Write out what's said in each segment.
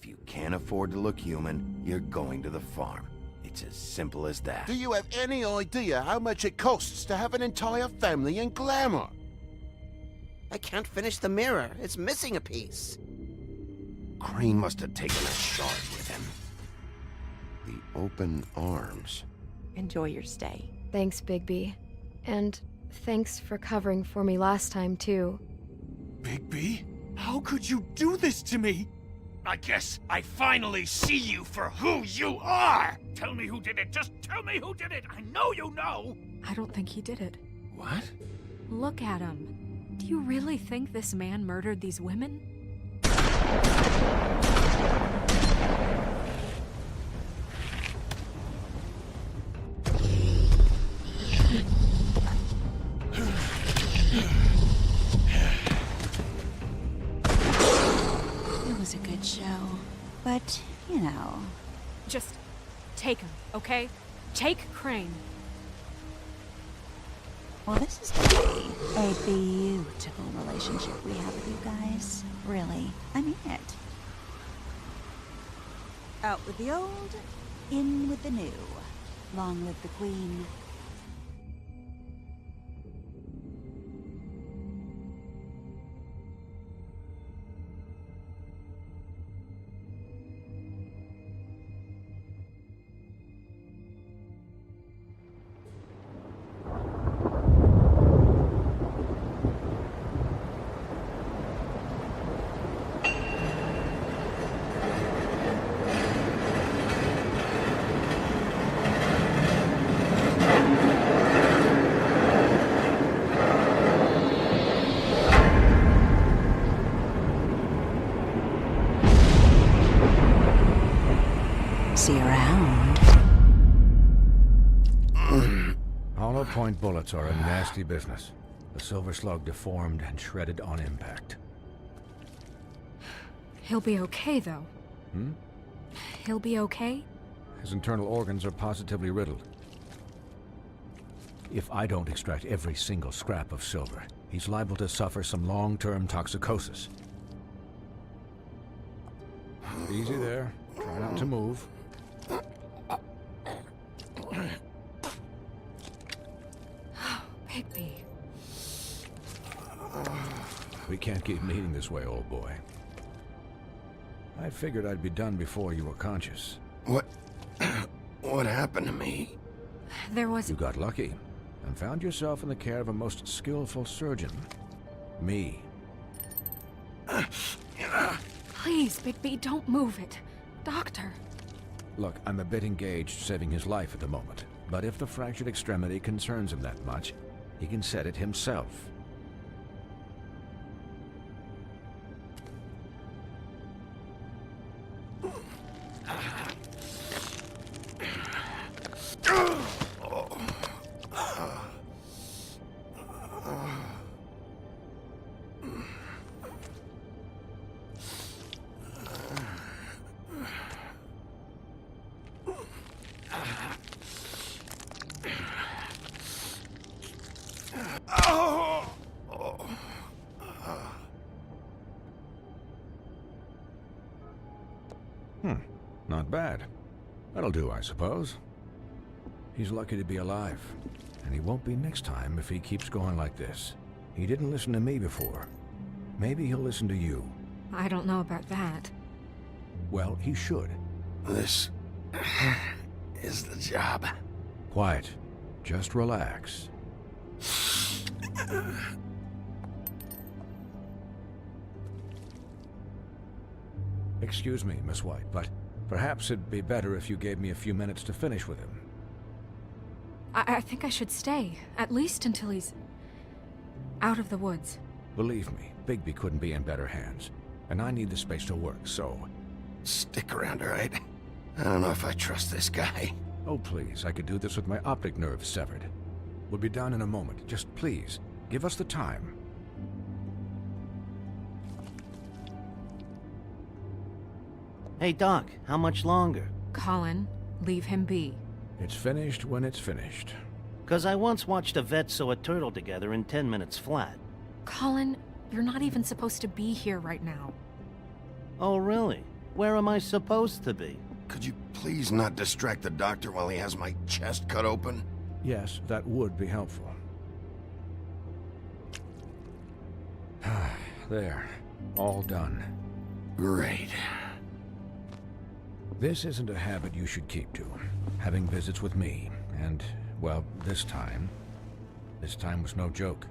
If you can't afford to look human, you're going to the farm. It's as simple as that. Do you have any idea how much it costs to have an entire family in glamour? I can't finish the mirror. It's missing a piece. Crane must have taken a shard with him. The open arms. Enjoy your stay. Thanks, Bigby. And thanks for covering for me last time, too. Bigby? How could you do this to me? I guess I finally see you for who you are! Tell me who did it! Just tell me who did it! I know you know! I don't think he did it. What? Look at him. Do you really think this man murdered these women? It was a good show. But, you know... Just take him, okay? Take Crane. Well, this is gonna be a beautiful relationship we have with you guys. Really. I mean it. Out with the old, in with the new. Long live the Queen. See you around. Hollow point bullets are a nasty business. The silver slug deformed and shredded on impact. He'll be okay, though. He'll be okay? His internal organs are positively riddled. If I don't extract every single scrap of silver, he's liable to suffer some long-term toxicosis. Easy there. Try not to move. Bigby. We can't keep meeting this way, old boy. I figured I'd be done before you were conscious. What happened to me? There was... You got lucky and found yourself in the care of a most skillful surgeon. Me. Please, Bigby, don't move it. Doctor. Look, I'm a bit engaged saving his life at the moment, but if the fractured extremity concerns him that much, he can set it himself. Not bad. That'll do, I suppose. He's lucky to be alive, and he won't be next time if he keeps going like this. He didn't listen to me before. Maybe he'll listen to you. I don't know about that. Well, he should. This is the job. Quiet. Just relax. Excuse me, Miss White, but perhaps it'd be better if you gave me a few minutes to finish with him. I think I should stay, at least until he's out of the woods. Believe me, Bigby couldn't be in better hands, and I need the space to work, so... Stick around, all right? I don't know if I trust this guy. Oh, please, I could do this with my optic nerve severed. We'll be done in a moment. Just please, give us the time. Hey, Doc, how much longer? Colin, leave him be. It's finished when it's finished. 'Cause I once watched a vet sew a turtle together in 10 minutes flat. Colin, you're not even supposed to be here right now. Oh, really? Where am I supposed to be? Could you please not distract the doctor while he has my chest cut open? Yes, that would be helpful. There. All done. Great. This isn't a habit you should keep to. Having visits with me. And, well, this time was no joke.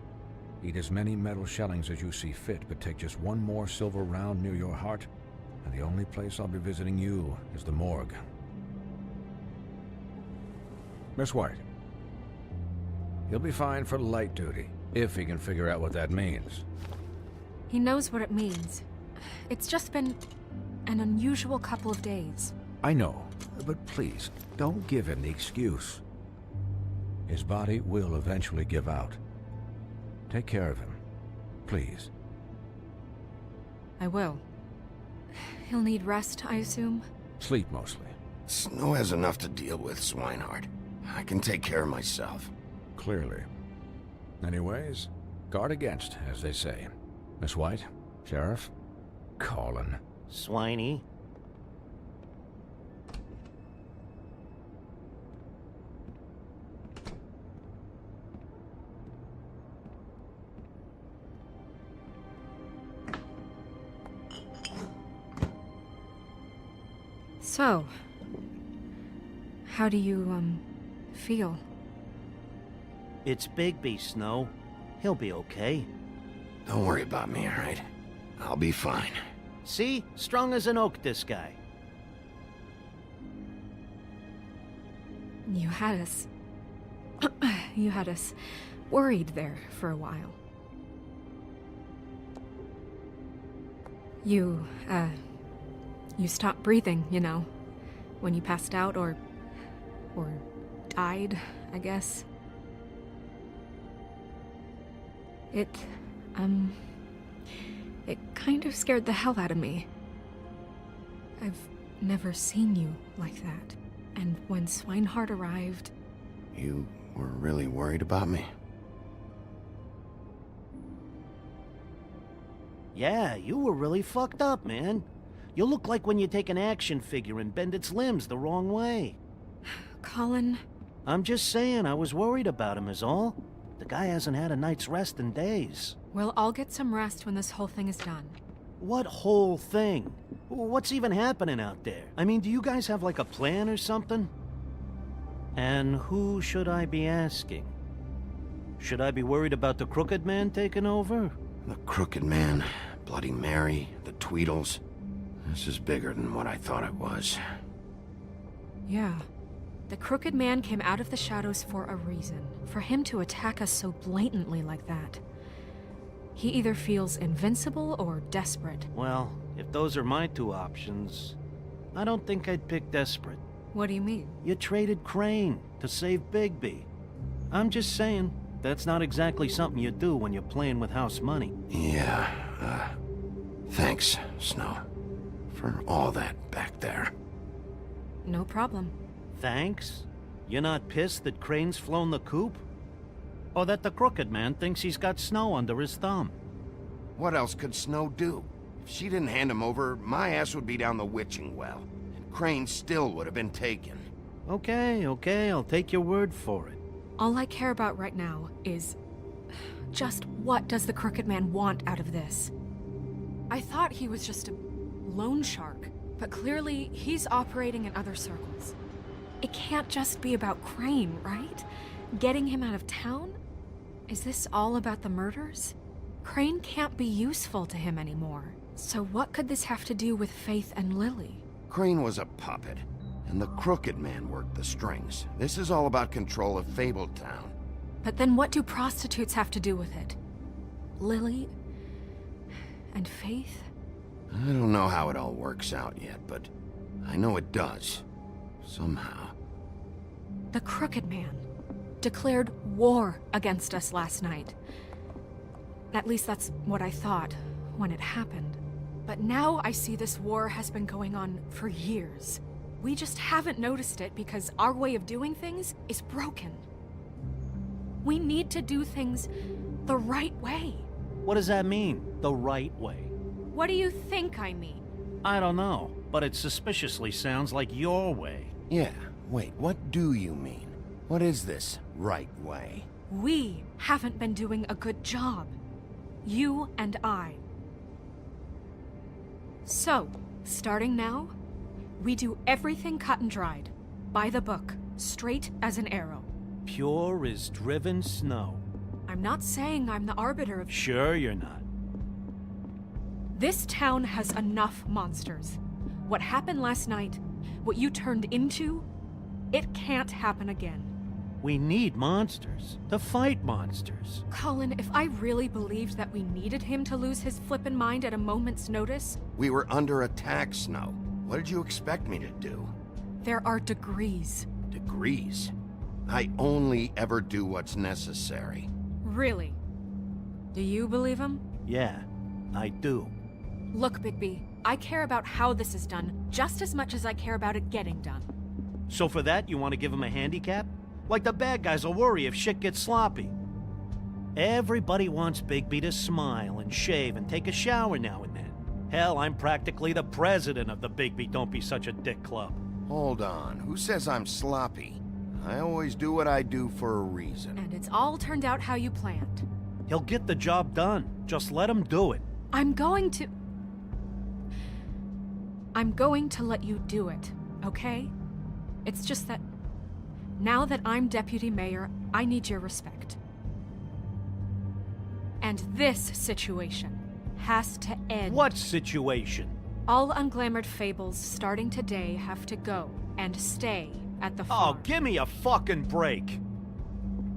Eat as many metal shellings as you see fit, but take just one more silver round near your heart, and the only place I'll be visiting you is the morgue. Miss White. He'll be fine for light duty, if he can figure out what that means. He knows what it means. It's just been an unusual couple of days. I know, but please, don't give him the excuse. His body will eventually give out. Take care of him, please. I will. He'll need rest, I assume? Sleep, mostly. Snow has enough to deal with, Swinehart. I can take care of myself. Clearly. Anyways, guard against, as they say. Miss White, Sheriff, Colin. Swiney. So, how do you, feel? It's Bigby, Snow. He'll be okay. Don't worry about me, all right? I'll be fine. See? Strong as an oak, this guy. You had us... you had us worried there for a while. You stopped breathing, you know, when you passed out or died, I guess. It kind of scared the hell out of me. I've never seen you like that. And when Swinehart arrived... You were really worried about me? Yeah, you were really fucked up, man. You look like when you take an action figure and bend its limbs the wrong way. Colin... I'm just saying, I was worried about him is all. The guy hasn't had a night's rest in days. We'll all get some rest when this whole thing is done. What whole thing? What's even happening out there? I mean, do you guys have like a plan or something? And who should I be asking? Should I be worried about the Crooked Man taking over? The Crooked Man, Bloody Mary, the Tweedles. This is bigger than what I thought it was. Yeah. The Crooked Man came out of the shadows for a reason. For him to attack us so blatantly like that. He either feels invincible or desperate. Well, if those are my two options, I don't think I'd pick desperate. What do you mean? You traded Crane to save Bigby. I'm just saying, that's not exactly something you do when you're playing with house money. Yeah, thanks, Snow. For all that back there. No problem. Thanks? You're not pissed that Crane's flown the coop? Or that the Crooked Man thinks he's got Snow under his thumb? What else could Snow do? If she didn't hand him over, my ass would be down the witching well. And Crane still would have been taken. Okay, I'll take your word for it. All I care about right now is... just what does the Crooked Man want out of this? I thought he was just a loan shark, but clearly he's operating in other circles. It can't just be about Crane, right? Getting him out of town? Is this all about the murders? Crane can't be useful to him anymore. So what could this have to do with Faith and Lily? Crane was a puppet, and the Crooked Man worked the strings. This is all about control of Fabletown. But then what do prostitutes have to do with it? Lily? And Faith? I don't know how it all works out yet, but I know it does. Somehow. The Crooked Man declared war against us last night. At least that's what I thought when it happened. But now I see this war has been going on for years. We just haven't noticed it because our way of doing things is broken. We need to do things the right way. What does that mean, the right way? What do you think I mean? I don't know, but it suspiciously sounds like your way. Yeah, wait, what do you mean? What is this right way? We haven't been doing a good job. You and I. So, starting now, we do everything cut and dried. By the book, straight as an arrow. Pure as driven snow. I'm not saying I'm the arbiter of... Sure you're not. This town has enough monsters. What happened last night, what you turned into, it can't happen again. We need monsters. To fight monsters. Colin, if I really believed that we needed him to lose his flippin' mind at a moment's notice... We were under attack, Snow. What did you expect me to do? There are degrees. Degrees? I only ever do what's necessary. Really? Do you believe him? Yeah, I do. Look, Bigby, I care about how this is done just as much as I care about it getting done. So for that, you want to give him a handicap? Like the bad guys will worry if shit gets sloppy. Everybody wants Bigby to smile and shave and take a shower now and then. Hell, I'm practically the president of the Bigby Don't Be Such a Dick Club. Hold on, who says I'm sloppy? I always do what I do for a reason. And it's all turned out how you planned. He'll get the job done. Just let him do it. I'm going to let you do it, okay? It's just that now that I'm deputy mayor, I need your respect. And this situation has to end. What situation? All unglamored fables starting today have to go and stay at the farm. Oh, give me a fucking break.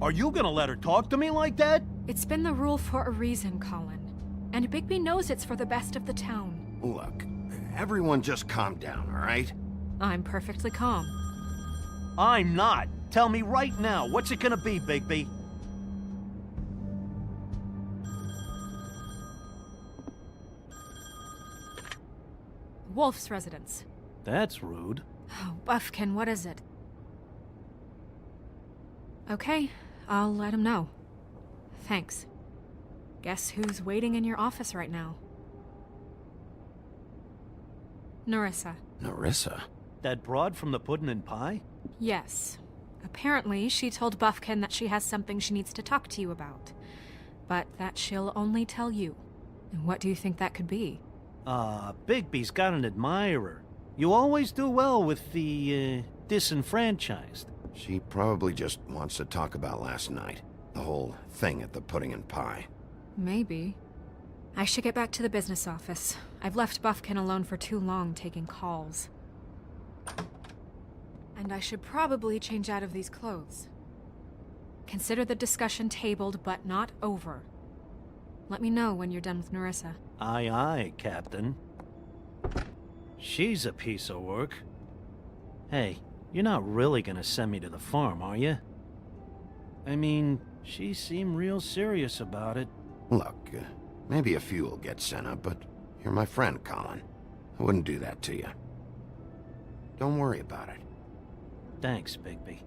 Are you gonna let her talk to me like that? It's been the rule for a reason, Colin. And Bigby knows it's for the best of the town. Look, everyone just calm down, all right? I'm perfectly calm. I'm not. Tell me right now, what's it gonna be, Bigby? Wolf's residence. That's rude. Oh, Buffkin, what is it? Okay, I'll let him know. Thanks. Guess who's waiting in your office right now? Nerissa. Nerissa? That broad from the Puddin' and Pie? Yes. Apparently, she told Buffkin that she has something she needs to talk to you about. But that she'll only tell you. And what do you think that could be? Bigby's got an admirer. You always do well with the, disenfranchised. She probably just wants to talk about last night. The whole thing at the Pudding and Pie. Maybe. I should get back to the business office. I've left Buffkin alone for too long taking calls. And I should probably change out of these clothes. Consider the discussion tabled, but not over. Let me know when you're done with Nerissa. Aye, aye, Captain. She's a piece of work. Hey, you're not really gonna send me to the farm, are you? I mean, she seemed real serious about it. Look, maybe a few will get sent up, but you're my friend, Colin. I wouldn't do that to you. Don't worry about it. Thanks, Bigby.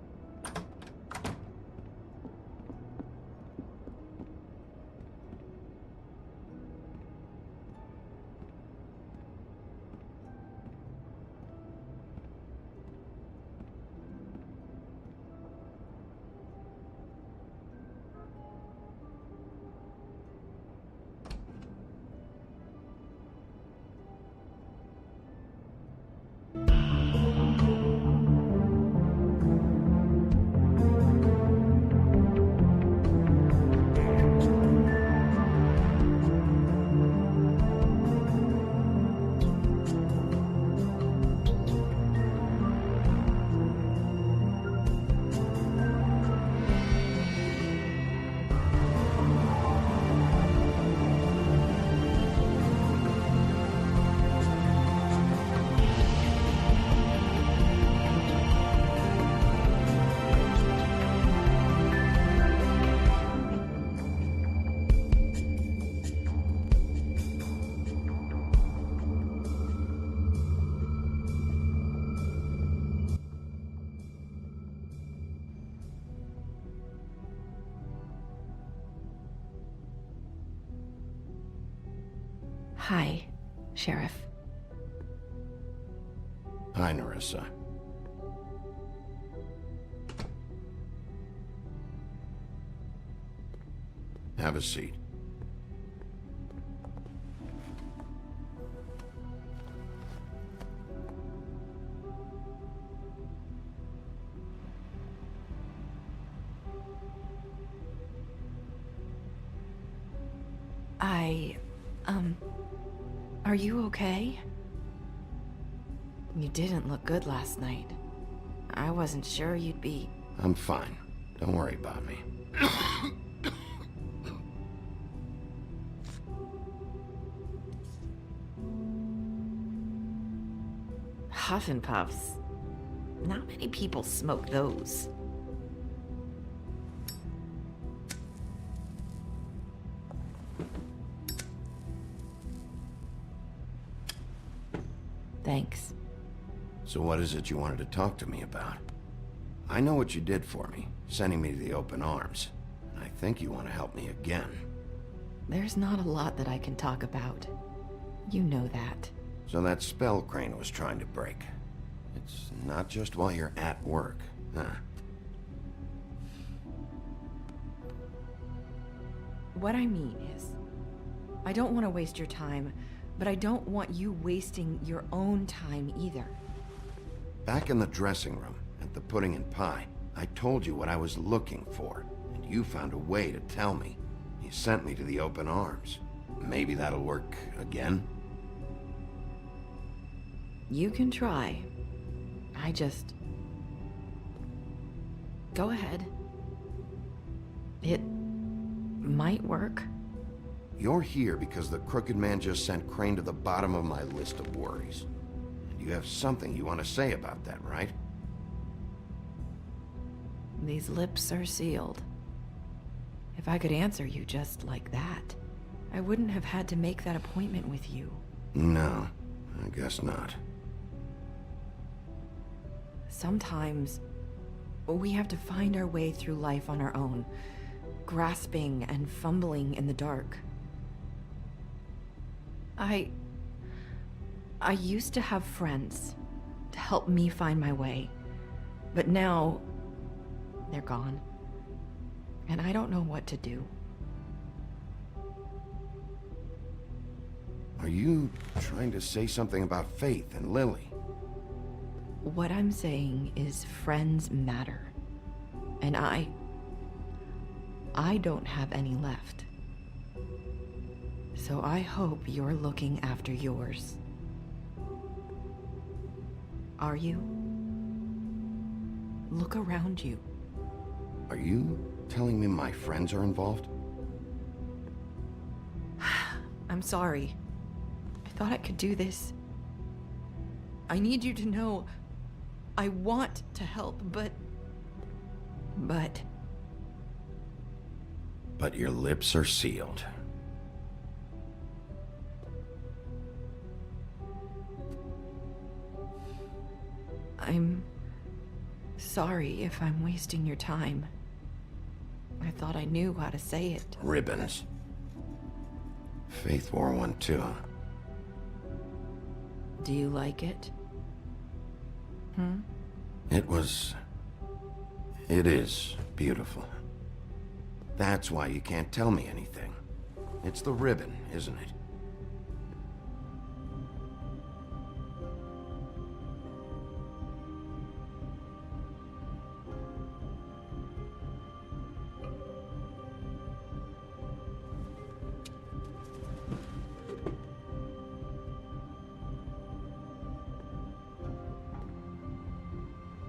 Hi, Sheriff. Hi, Nerissa. Have a seat. Are you okay? You didn't look good last night. I wasn't sure you'd be... I'm fine. Don't worry about me. Huff and Puffs. Not many people smoke those. Thanks. So what is it you wanted to talk to me about? I know what you did for me, sending me to the open arms. And I think you want to help me again. There's not a lot that I can talk about. You know that. So that spell Crane was trying to break. It's not just while you're at work, huh? What I mean is, I don't want to waste your time, but I don't want you wasting your own time either. Back in the dressing room, at the pudding and pie, I told you what I was looking for, and you found a way to tell me. You sent me to the open arms. Maybe that'll work again? You can try. I just... Go ahead. It might work. You're here because the crooked man just sent Crane to the bottom of my list of worries. And you have something you want to say about that, right? These lips are sealed. If I could answer you just like that, I wouldn't have had to make that appointment with you. No, I guess not. Sometimes, we have to find our way through life on our own, grasping and fumbling in the dark. I used to have friends to help me find my way, but now they're gone, and I don't know what to do. Are you trying to say something about Faith and Lily? What I'm saying is friends matter, and I don't have any left. So I hope you're looking after yours. Are you? Look around you. Are you telling me my friends are involved? I'm sorry. I thought I could do this. I need you to know I want to help, but... But your lips are sealed. I'm sorry if I'm wasting your time. I thought I knew how to say it. Ribbons. Faith wore one too. Do you like it? It is beautiful. That's why you can't tell me anything. It's the ribbon, isn't it?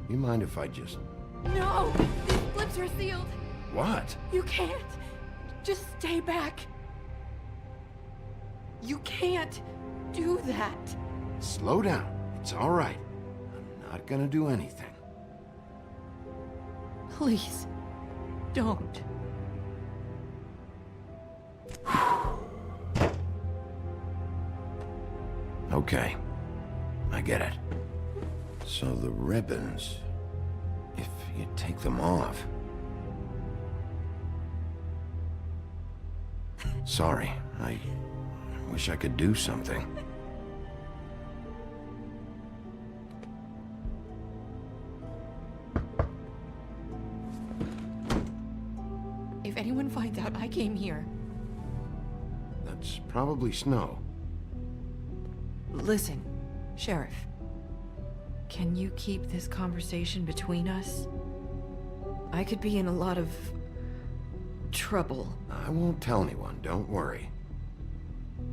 You mind if I just... No! These lips are sealed! What? You can't! Just stay back! You can't do that! Slow down. It's all right. I'm not gonna do anything. Please, don't. Okay. I get it. So the ribbons... If you take them off... Sorry, I wish I could do something. anyone finds out I came here... That's probably snow. Listen, Sheriff. Can you keep this conversation between us? I could be in a lot of... trouble. I won't tell anyone, don't worry.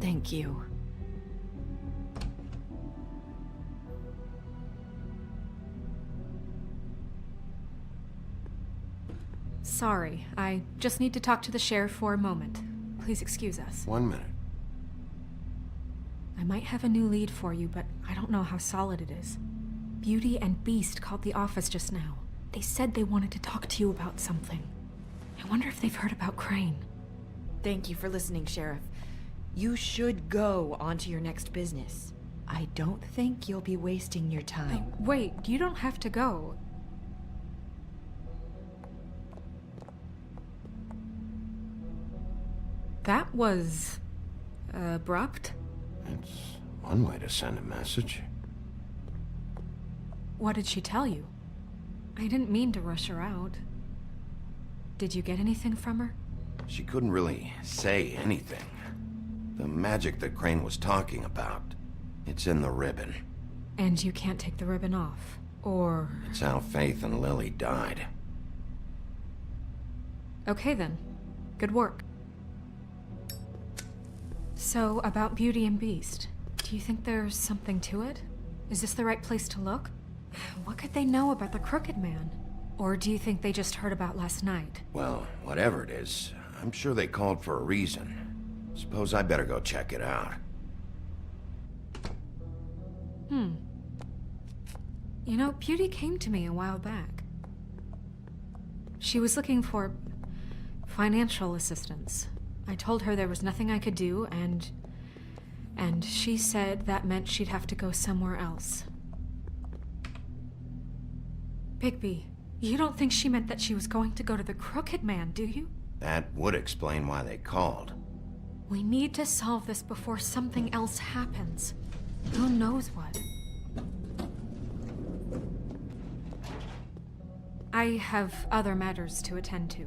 Thank you. Sorry, I just need to talk to the sheriff for a moment. Please excuse us. 1 minute. I might have a new lead for you, but I don't know how solid it is. Beauty and Beast called the office just now. They said they wanted to talk to you about something. I wonder if they've heard about Crane. Thank you for listening, Sheriff. You should go on to your next business. I don't think you'll be wasting your time. Wait, you don't have to go. That was... abrupt? It's one way to send a message. What did she tell you? I didn't mean to rush her out. Did you get anything from her? She couldn't really say anything. The magic that Crane was talking about, it's in the ribbon. And you can't take the ribbon off, or... It's how Faith and Lily died. Okay then. Good work. So, about Beauty and Beast, do you think there's something to it? Is this the right place to look? What could they know about the Crooked Man? Or do you think they just heard about last night? Well, whatever it is, I'm sure they called for a reason. Suppose I better go check it out. You know, Beauty came to me a while back. She was looking for financial assistance. I told her there was nothing I could do, and she said that meant she'd have to go somewhere else. Bigby, you don't think she meant that she was going to go to the Crooked Man, do you? That would explain why they called. We need to solve this before something else happens. Who knows what? I have other matters to attend to.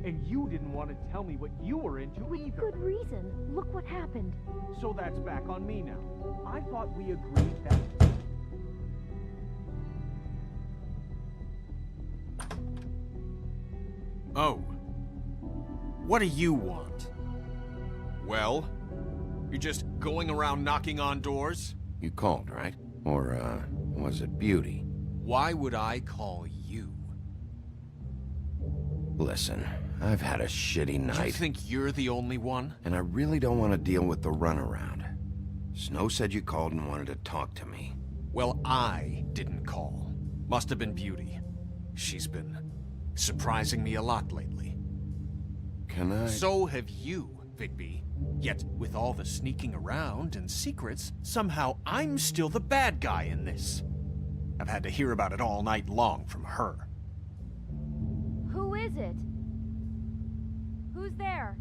And you didn't want to tell me what you were into either. Good reason. Look what happened. So that's back on me now. I thought we agreed that... Oh. What do you want? Well? You're just going around knocking on doors? You called, right? Or, was it Beauty? Why would I call you? Listen, I've had a shitty night. You think you're the only one? And I really don't want to deal with the runaround. Snow said you called and wanted to talk to me. Well, I didn't call. Must have been Beauty. She's been surprising me a lot lately. Can I... So have you, Bigby. Yet, with all the sneaking around and secrets, somehow I'm still the bad guy in this. I've had to hear about it all night long from her. Who is it? Who's there?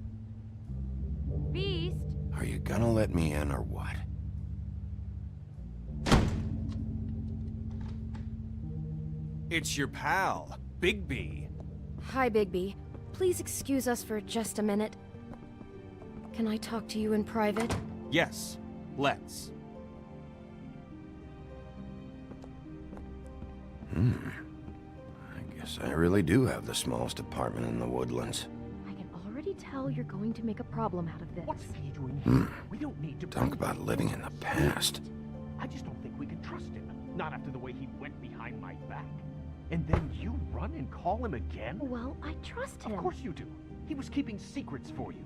Beast? Are you gonna let me in or what? It's your pal, Bigby. Hi, Bigby. Please excuse us for just a minute. Can I talk to you in private? Yes, let's. I guess I really do have the smallest apartment in the woodlands. I can already tell you're going to make a problem out of this. What's he doing here? We don't need to... Talk about living in the past. I just don't think we can trust him. Not after the way he went behind my back. And then you run and call him again? Well, I trust him. Of course you do. He was keeping secrets for you.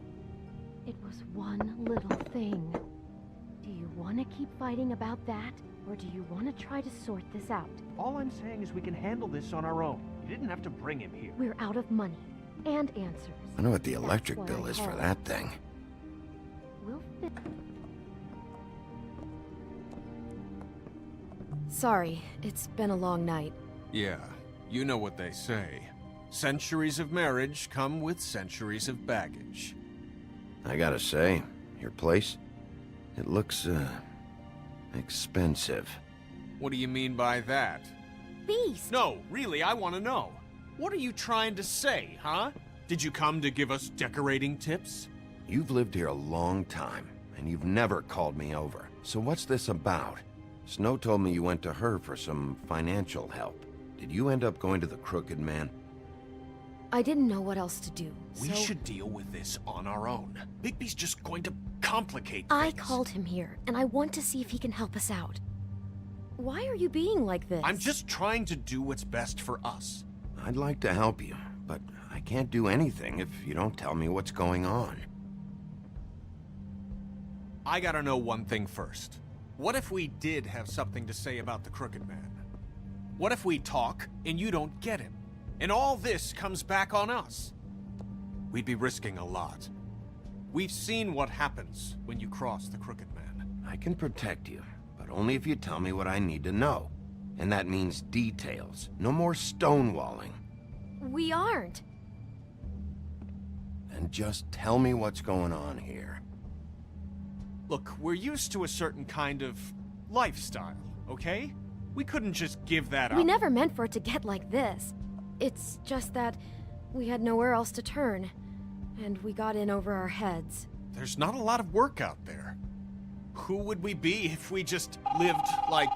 It was one little thing. Do you want to keep fighting about that? Or do you want to try to sort this out? All I'm saying is we can handle this on our own. You didn't have to bring him here. We're out of money. And answers. I know what the That's electric why bill I is for called. that thing. We'll fit... Sorry, it's been a long night. Yeah, you know what they say. Centuries of marriage come with centuries of baggage. I gotta say, your place, it looks, expensive. What do you mean by that? Beast! No, really, I want to know. What are you trying to say, huh? Did you come to give us decorating tips? You've lived here a long time, and you've never called me over. So what's this about? Snow told me you went to her for some financial help. Did you end up going to the Crooked Man? I didn't know what else to do, We so should deal with this on our own. Bigby's just going to complicate I things. called him here, and I want to see if he can help us out. Why are you being like this? I'm just trying to do what's best for us. I'd like to help you, but I can't do anything if you don't tell me what's going on. I gotta know one thing first. What if we did have something to say about the Crooked Man? What if we talk and you don't get him? And all this comes back on us? We'd be risking a lot. We've seen what happens when you cross the Crooked Man. I can protect you, but only if you tell me what I need to know. And that means details. No more stonewalling. We aren't. And just tell me what's going on here. Look, we're used to a certain kind of lifestyle, okay? We couldn't just give that up. We never meant for it to get like this. It's just that we had nowhere else to turn, and we got in over our heads. There's not a lot of work out there. Who would we be if we just lived like...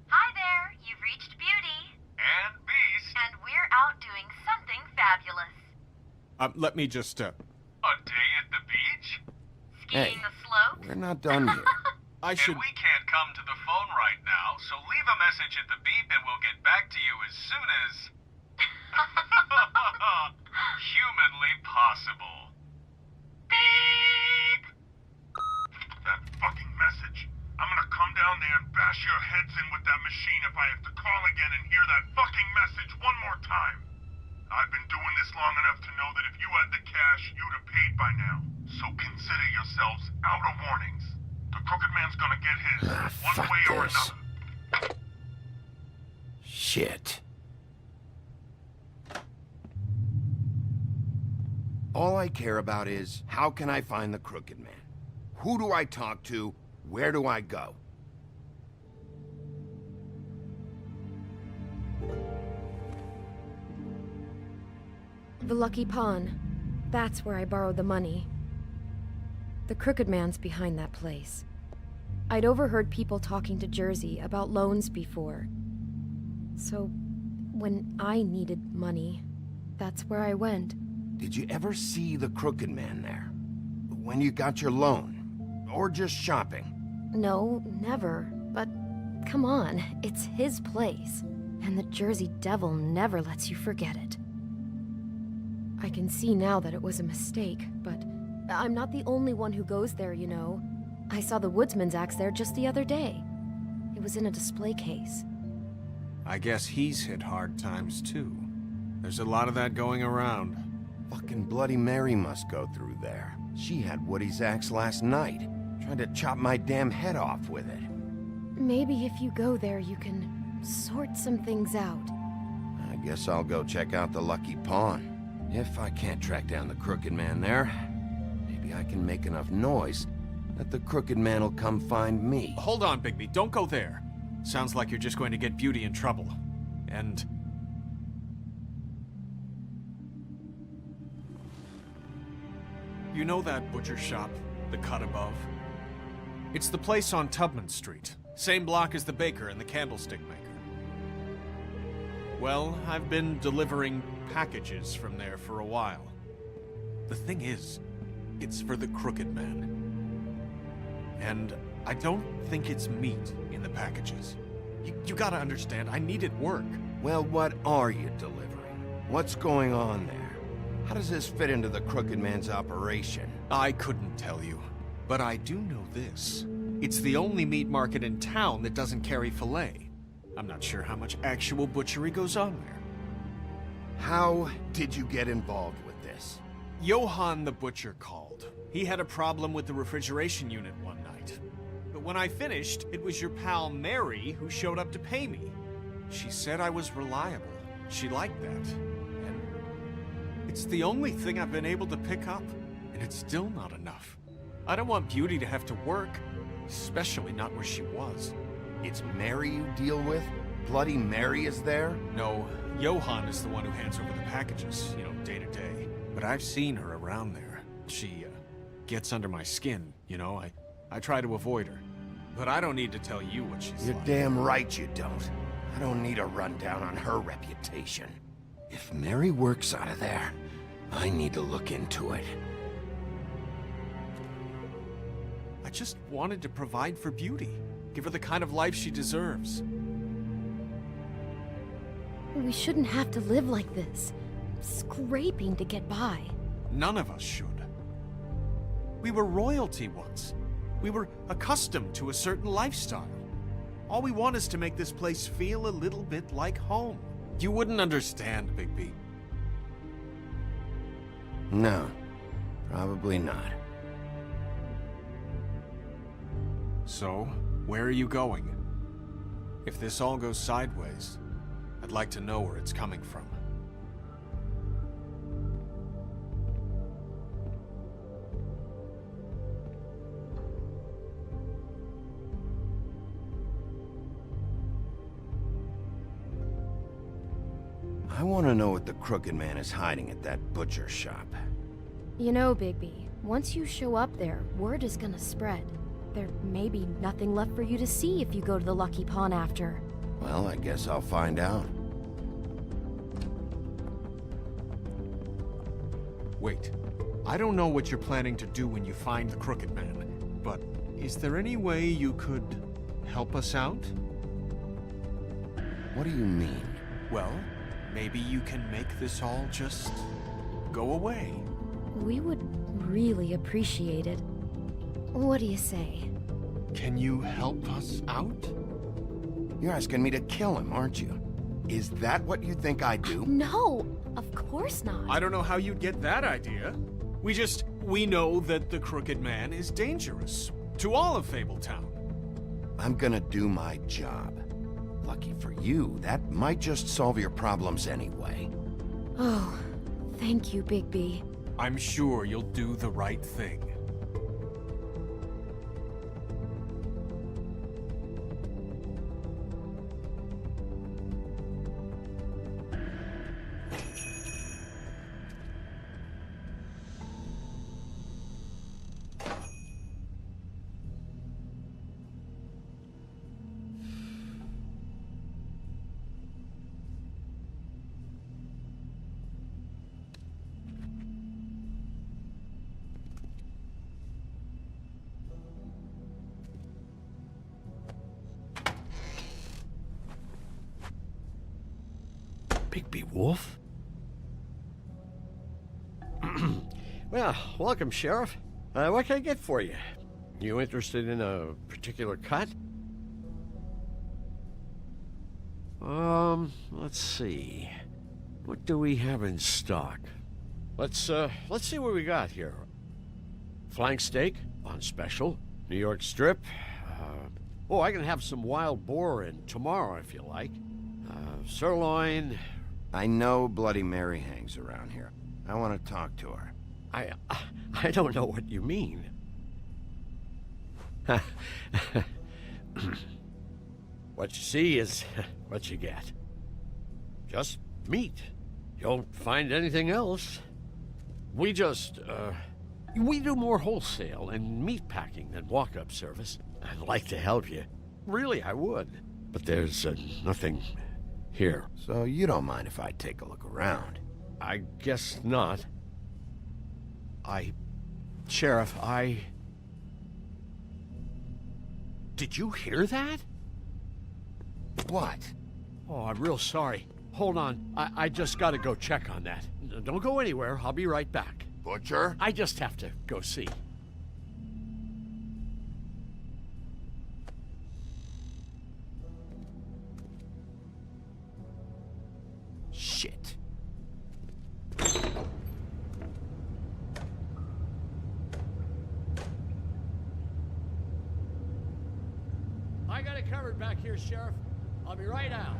Hi there, you've reached Beauty. And Beast. And we're out doing something fabulous. Let me just, A day at the beach? Hey, Skiing the slopes? we're not done yet. I should... And we can't come to the phone right now, so leave a message at the beep and we'll get back to you as soon as... humanly possible. Beep! That fucking message. I'm gonna come down there and bash your heads in with that machine if I have to call again and hear that fucking message one more time. I've been doing this long enough to know that if you had the cash, you'd have paid by now. So consider yourselves out of warnings. The Crooked Man's gonna get his, one fuck way or this. another. Shit. All I care about is, how can I find the Crooked Man? Who do I talk to? Where do I go? The Lucky Pawn. That's where I borrowed the money. The Crooked Man's behind that place. I'd overheard people talking to Jersey about loans before. So, when I needed money, that's where I went. Did you ever see the Crooked Man there? When you got your loan? Or just shopping? No, never. But come on, it's his place. And the Jersey Devil never lets you forget it. I can see now that it was a mistake, but I'm not the only one who goes there, you know. I saw the woodsman's axe there just the other day. It was in a display case. I guess he's hit hard times, too. There's a lot of that going around. Fucking Bloody Mary must go through there. She had Woody's axe last night. Tried to chop my damn head off with it. Maybe if you go there, you can sort some things out. I guess I'll go check out the Lucky Pawn. If I can't track down the Crooked Man there, maybe I can make enough noise that the Crooked Man will come find me. Hold on, Bigby. Don't go there. Sounds like you're just going to get Beauty in trouble. And... you know that butcher shop, the cut above? It's the place on Tubman Street. Same block as the baker and the candlestick maker. Well, I've been delivering packages from there for a while. The thing is, it's for the Crooked Man. And I don't think it's meat in the packages. You gotta understand, I need it work. Well, what are you delivering? What's going on there? How does this fit into the Crooked Man's operation? I couldn't tell you, but I do know this. It's the only meat market in town that doesn't carry filet. I'm not sure how much actual butchery goes on there. How did you get involved with this? Johann the Butcher called. He had a problem with the refrigeration unit one night. But when I finished, it was your pal Mary who showed up to pay me. She said I was reliable. She liked that. And it's the only thing I've been able to pick up, and it's still not enough. I don't want Beauty to have to work, especially not where she was. It's Mary you deal with? Bloody Mary is there? No, Johann is the one who hands over the packages, day to day. But I've seen her around there. She, gets under my skin, I try to avoid her. But I don't need to tell you what she's You're like. damn right you don't. I don't need a rundown on her reputation. If Mary works out of there, I need to look into it. I just wanted to provide for Beauty. Give her the kind of life she deserves. We shouldn't have to live like this, scraping to get by. None of us should. We were royalty once. We were accustomed to a certain lifestyle. All we want is to make this place feel a little bit like home. You wouldn't understand, Bigby. No, probably not. So, where are you going? If this all goes sideways, I'd like to know where it's coming from. I want to know what the Crooked Man is hiding at that butcher shop. You know, Bigby, once you show up there, word is gonna spread. There may be nothing left for you to see if you go to the Lucky Pawn after. Well, I guess I'll find out. Wait, I don't know what you're planning to do when you find the Crooked Man, but is there any way you could help us out? What do you mean? Well, maybe you can make this all just go away. We would really appreciate it. What do you say? Can you help us out? You're asking me to kill him, aren't you? Is that what you think I do? No, of course not. I don't know how you'd get that idea. We know that the Crooked Man is dangerous to all of Fabletown. I'm gonna do my job. Lucky for you, that might just solve your problems anyway. Oh, thank you, Bigby. I'm sure you'll do the right thing. Bigby Wolf? Well, welcome, Sheriff. What can I get for you? You interested in a particular cut? Let's see. What do we have in stock? Let's see what we got here. Flank steak on special. New York strip. I can have some wild boar in tomorrow if you like. Sirloin. I know Bloody Mary hangs around here. I want to talk to her. I don't know what you mean. What you see is what you get. Just meat. You won't find anything else. We do more wholesale and meat packing than walk-up service. I'd like to help you. Really, I would. But there's nothing here. So you don't mind if I take a look around? I guess not. Sheriff, Did you hear that? What? Oh, I'm real sorry. Hold on. I just gotta go check on that. Don't go anywhere. I'll be right back. Butcher? I just have to go see. got it covered back here, Sheriff. I'll be right out.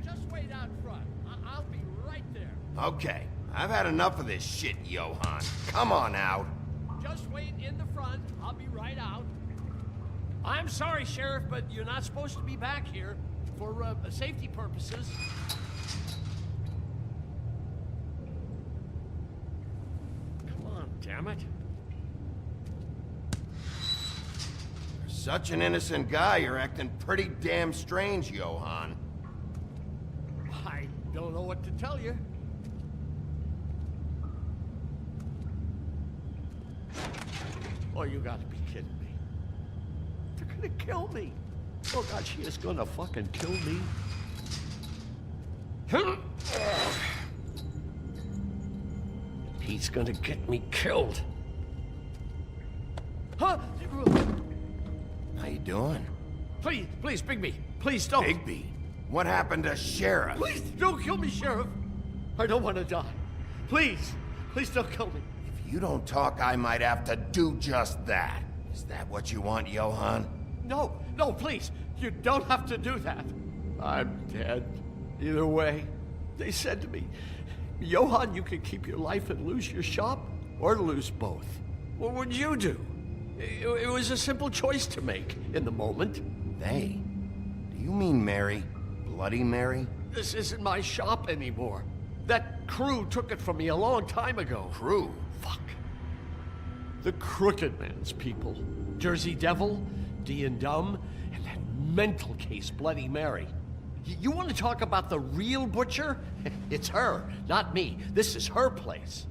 Just wait out front. I'll be right there. Okay, I've had enough of this shit, Johann. Come on out. Just wait in the front. I'll be right out. I'm sorry, Sheriff, but you're not supposed to be back here for safety purposes. Come on, damn it. You're such an innocent guy, you're acting pretty damn strange, Johann. I don't know what to tell you. Oh, you gotta be kidding me. They're gonna kill me. Oh God, she is gonna fucking kill me. He's gonna get me killed. Huh? How you doing? Please, please, Bigby. Please don't. Bigby? What happened to Sheriff? Please don't kill me, Sheriff. I don't want to die. Please, please don't kill me. If you don't talk, I might have to do just that. Is that what you want, Johann? No, no, please. You don't have to do that. I'm dead. Either way. They said to me, Johann, you can keep your life and lose your shop, or lose both. What would you do? It was a simple choice to make in the moment. They? Do you mean Mary? Bloody Mary? This isn't my shop anymore. That crew took it from me a long time ago. Crew? Fuck. The Crooked Man's people. Jersey Devil, D and Dumb, and that mental case, Bloody Mary. You want to talk about the real butcher? It's her, not me. This is her place.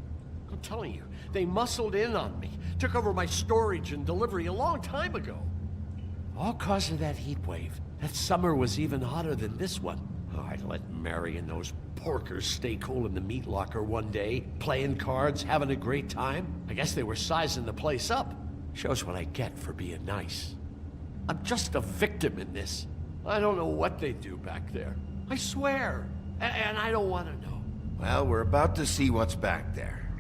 I'm telling you, they muscled in on me, took over my storage and delivery a long time ago. All cause of that heat wave. That summer was even hotter than this one. Oh, I let Mary and those porkers stay cool in the meat locker one day, playing cards, having a great time. I guess they were sizing the place up. Shows what I get for being nice. I'm just a victim in this. I don't know what they do back there. I swear. And I don't want to know. Well, we're about to see what's back there.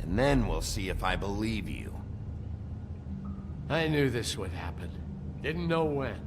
And then we'll see if I believe you. I knew this would happen. Didn't know when.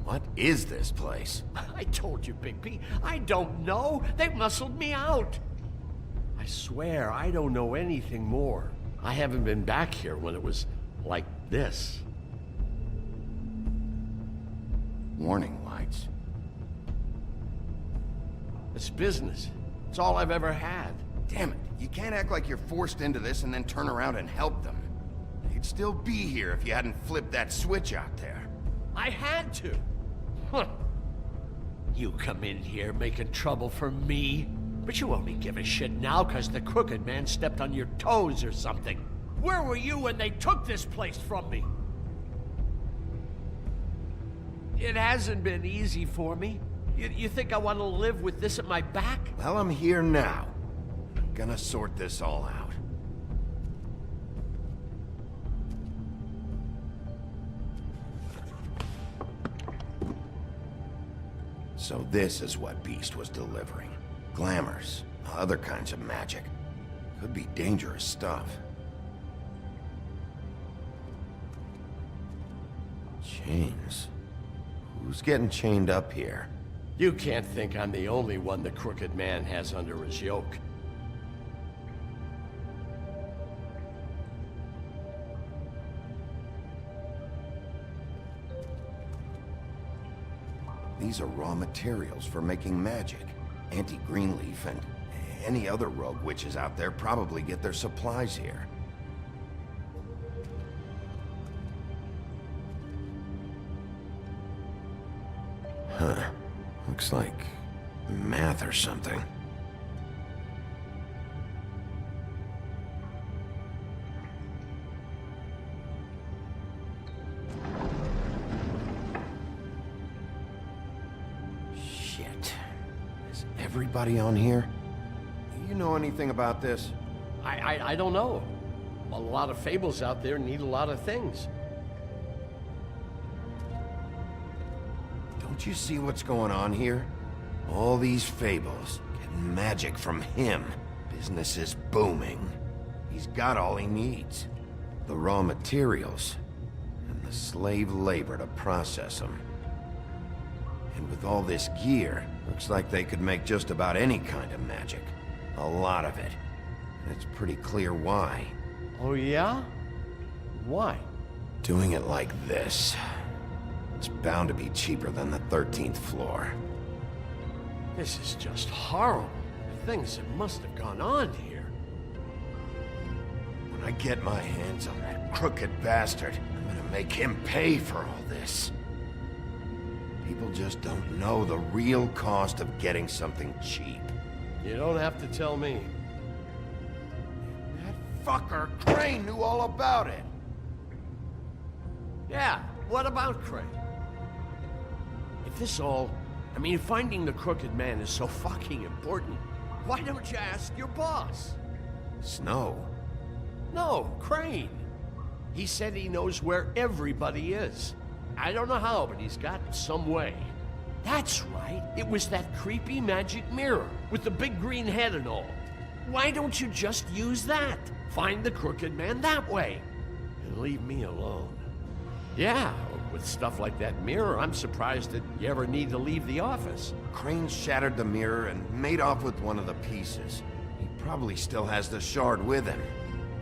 What is this place? I told you, Bigby. I don't know. They muscled me out. I swear, I don't know anything more. I haven't been back here when it was like this. Warning lights. It's business. It's all I've ever had. Damn it. You can't act like you're forced into this and then turn around and help them. They'd still be here if you hadn't flipped that switch out there. I had to. Huh. You come in here making trouble for me, but you only give a shit now because the Crooked Man stepped on your toes or something. Where were you when they took this place from me? It hasn't been easy for me. You think I want to live with this at my back? Well, I'm here now. I'm gonna sort this all out. So this is what Beast was delivering. Glamours, other kinds of magic. Could be dangerous stuff. Chains. Who's getting chained up here? You can't think I'm the only one the Crooked Man has under his yoke. These are raw materials for making magic. Anti-greenleaf and Any other rogue witches out there probably get their supplies here. Huh. Looks like math or something. Shit. Is everybody on here? Do you know anything about this? I don't know. A lot of fables out there need a lot of things. Don't you see what's going on here? All these fables, getting magic from him. Business is booming. He's got all he needs. The raw materials, and the slave labor to process them. And with all this gear, looks like they could make just about any kind of magic. A lot of it. And it's pretty clear why. Oh yeah? Why? Doing it like this. It's bound to be cheaper than the 13th floor. This is just horrible. The things that must have gone on here. When I get my hands on that crooked bastard, I'm gonna make him pay for all this. People just don't know the real cost of getting something cheap. You don't have to tell me. That fucker Crane knew all about it. Yeah, what about Crane? If this all... I mean, finding the crooked man is so fucking important, why don't you ask your boss? Snow? No, Crane. He said he knows where everybody is. I don't know how, but he's got some way. That's right. It was that creepy magic mirror with the big green head and all. Why don't you just use that? Find the crooked man that way. And leave me alone. Yeah, with stuff like that mirror, I'm surprised that you ever need to leave the office. Crane shattered the mirror and made off with one of the pieces. He probably still has the shard with him.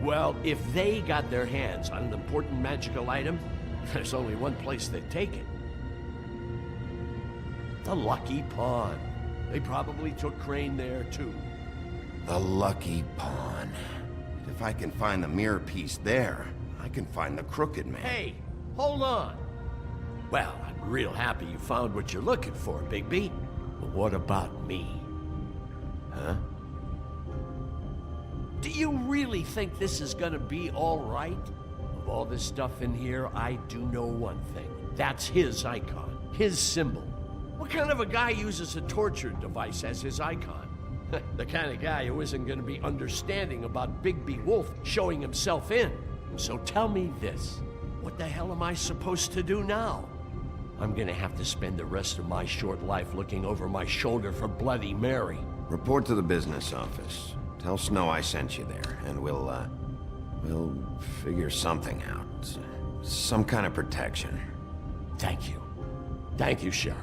Well, if they got their hands on an important magical item, there's only one place they'd take it. The Lucky Pawn. They probably took Crane there, too. The Lucky Pawn. If I can find the mirror piece there, I can find the crooked man. Hey, hold on. Well, I'm real happy you found what you're looking for, Bigby. But what about me? Huh? Do you really think this is gonna be all right? Of all this stuff in here, I do know one thing. That's his icon, his symbol. What kind of a guy uses a torture device as his icon? The kind of guy who isn't gonna be understanding about Bigby Wolf showing himself in. So tell me this, what the hell am I supposed to do now? I'm gonna have to spend the rest of my short life looking over my shoulder for Bloody Mary. Report to the business office. Tell Snow I sent you there, and we'll figure something out. Some kind of protection. Thank you. Thank you, Sheriff.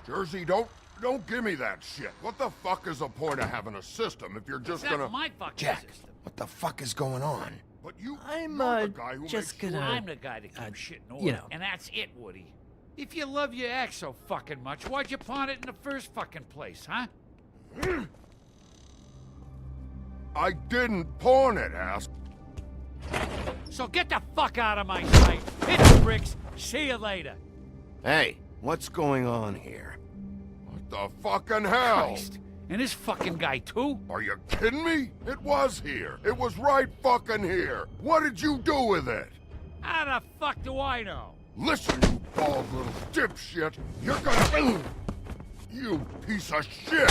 Jersey, don't give me that shit. What the fuck is the point of having a system if you're just That's gonna... my fucking Jack, system. what the fuck is going on? But you're the guy who just makes gonna... I'm the guy that keeps shit in order, you know. and that's it, Woody. If you love your ex so fucking much, why'd you pawn it in the first fucking place, huh? I didn't pawn it, ass. So get the fuck out of my sight. Hit the bricks. See you later. Hey, what's going on here? What the fucking hell? Christ. And this fucking guy, too? Are you kidding me? It was here. It was right fucking here. What did you do with it? How the fuck do I know? Listen, you bald little dipshit. You're gonna... You piece of shit!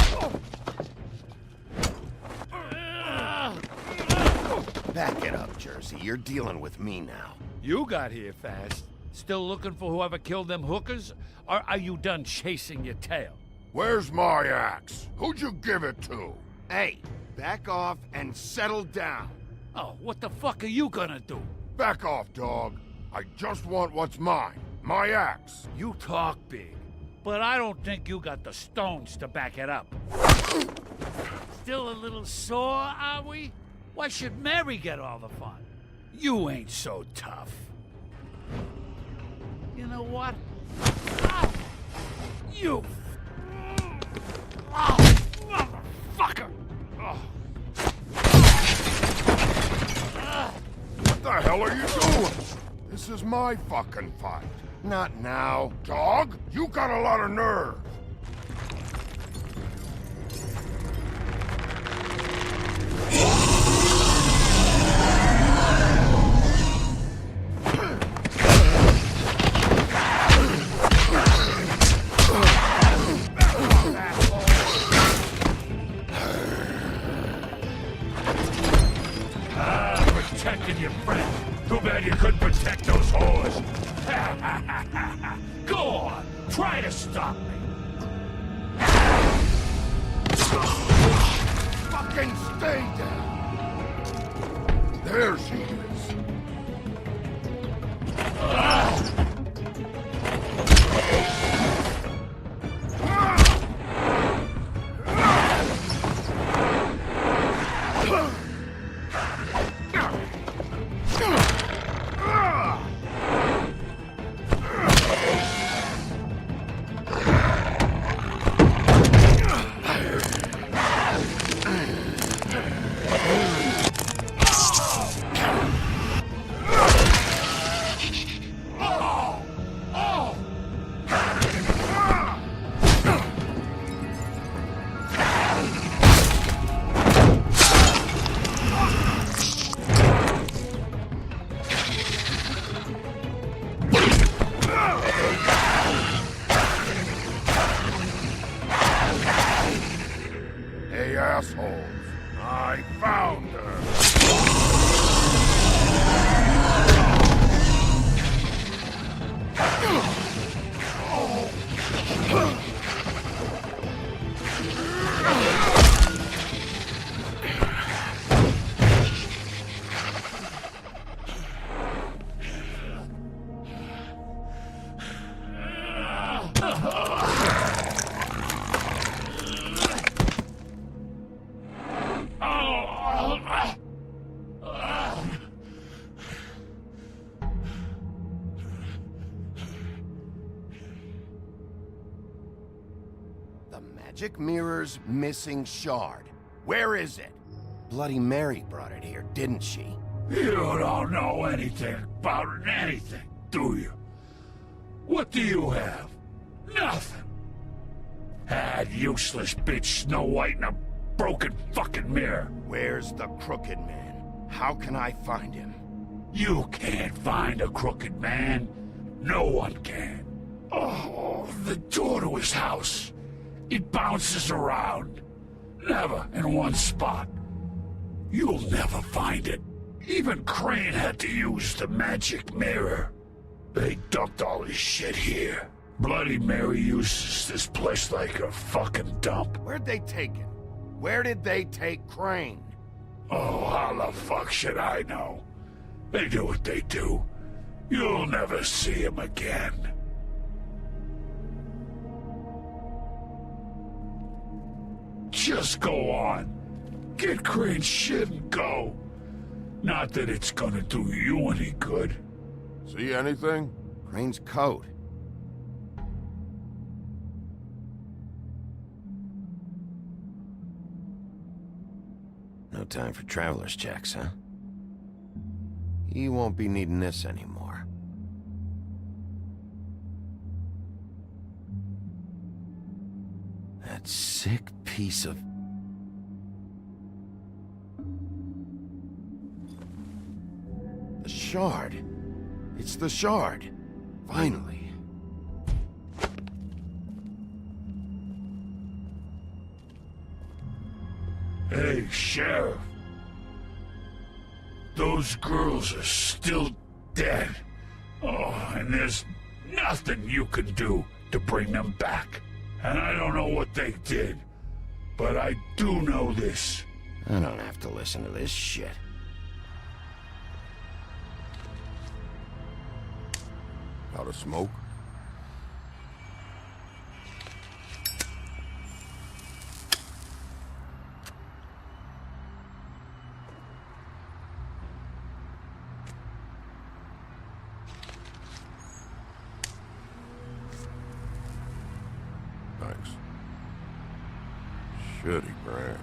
Back it up, Jersey. You're dealing with me now. You got here fast. Still looking for whoever killed them hookers? Or are you done chasing your tail? Where's my axe? Who'd you give it to? Hey, back off and settle down. Oh, what the fuck are you gonna do? Back off, dog. I just want what's mine. My axe. You talk big, but I don't think you got the stones to back it up. Still a little sore, are we? Why should Mary get all the fun? You ain't so tough. You know what? Ah, you! Oh, motherfucker! Oh. What the hell are you doing? This is my fucking fight. Not now. Dog, you got a lot of nerve. Protecting your friend. Too bad you couldn't protect those whores. Go on, try to stop me. Fucking stay down. There she is. Magic mirror's missing shard. Where is it? Bloody Mary brought it here, didn't she? You don't know anything about anything, do you? What do you have? Nothing. That useless bitch Snow White in a broken fucking mirror. Where's the crooked man? How can I find him? You can't find a crooked man. No one can. Oh, the door to his house. It bounces around. Never in one spot. You'll never find it. Even Crane had to use the magic mirror. They dumped all his shit here. Bloody Mary uses this place like a fucking dump. Where'd they take him? Where did they take Crane? Oh, how the fuck should I know? They do what they do. You'll never see him again. Just go on. Get Crane's shit and go. Not that it's gonna do you any good. See anything? Crane's coat. No time for traveler's checks, huh? You won't be needing this anymore. That sick piece of... The shard. It's the shard. Finally. Hey, Sheriff. Those girls are still dead. Oh, and there's nothing you can do to bring them back. And I don't know what they did, but I do know this. I don't have to listen to this shit. Out of smoke? Thanks. Shitty brand.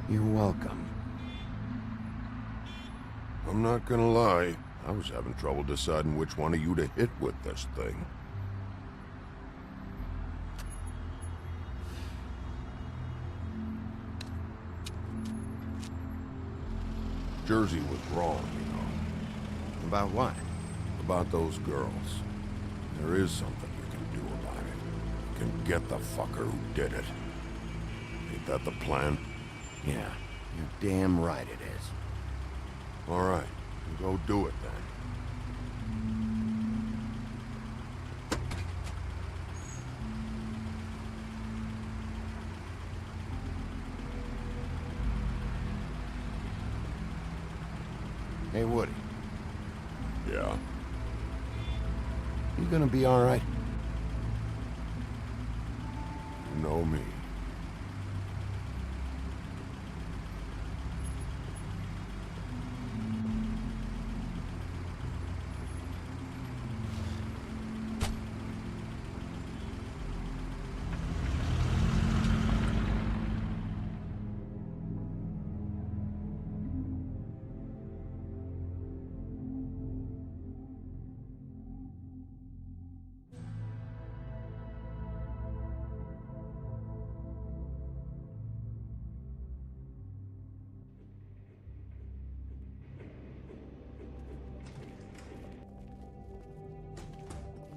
You're welcome. I'm not gonna lie, I was having trouble deciding which one of you to hit with this thing. Jersey was wrong, you know. About what? About those girls. There is something you can do about it. You can get the fucker who did it. Ain't that the plan? Yeah, you're damn right it is. All right, go do it then. Hey, Woody. Yeah? You gonna be all right? You know me.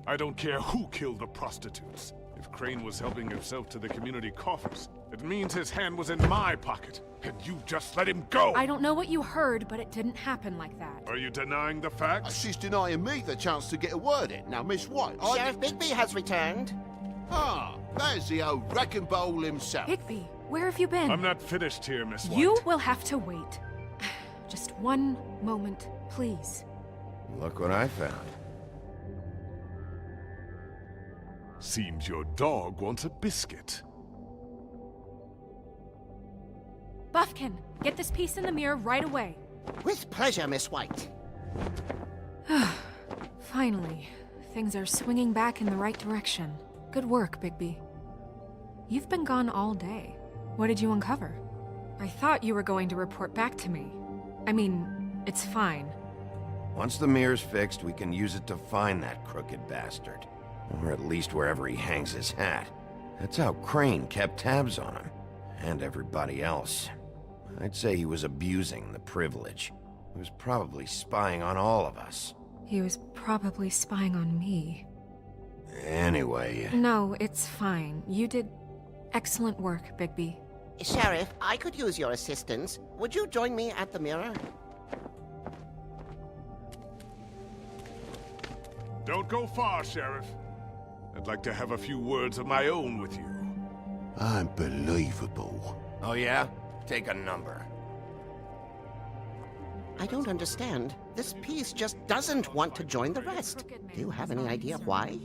I don't care who killed the prostitutes. If Crane was helping himself to the community coffers, it means his hand was in my pocket, and you just let him go! I don't know what you heard, but it didn't happen like that. Are you denying the facts? She's denying me the chance to get a word in. Now, Miss White, Sheriff Bigby has returned. Ah, there's the old wrecking bowl himself. Bigby, where have you been? I'm not finished here, Miss White. You will have to wait. Just one moment, please. Look what I found. Seems your dog wants a biscuit. Buffkin, get this piece in the mirror right away. With pleasure, Miss White. Finally, things are swinging back in the right direction. Good work, Bigby. You've been gone all day. What did you uncover? I thought you were going to report back to me. I mean, it's fine. Once the mirror's fixed, we can use it to find that crooked bastard. Or at least wherever he hangs his hat. That's how Crane kept tabs on him. And everybody else. I'd say he was abusing the privilege. He was probably spying on all of us. He was probably spying on me. Anyway... No, it's fine. You did excellent work, Bigby. Sheriff, I could use your assistance. Would you join me at the mirror? Don't go far, Sheriff. I'd like to have a few words of my own with you. Unbelievable. Oh yeah? Take a number. I don't understand. This piece just doesn't want to join the rest. Do you have any idea why?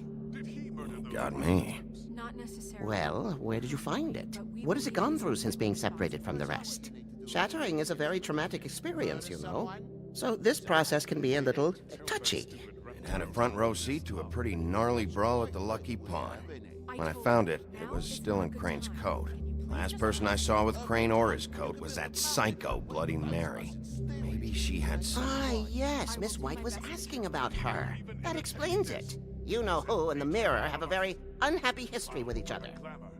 Got me. Not necessarily. Well, where did you find it? What has it gone through since being separated from the rest? Shattering is a very traumatic experience, you know. So this process can be a little touchy. It had a front row seat to a pretty gnarly brawl at the Lucky Pond. When I found it, it was still in Crane's coat. Last person I saw with Crane or his coat was that psycho Bloody Mary. Maybe she had some... Ah, yes, Miss White was asking about her. That explains it. You know who and the mirror have a very unhappy history with each other.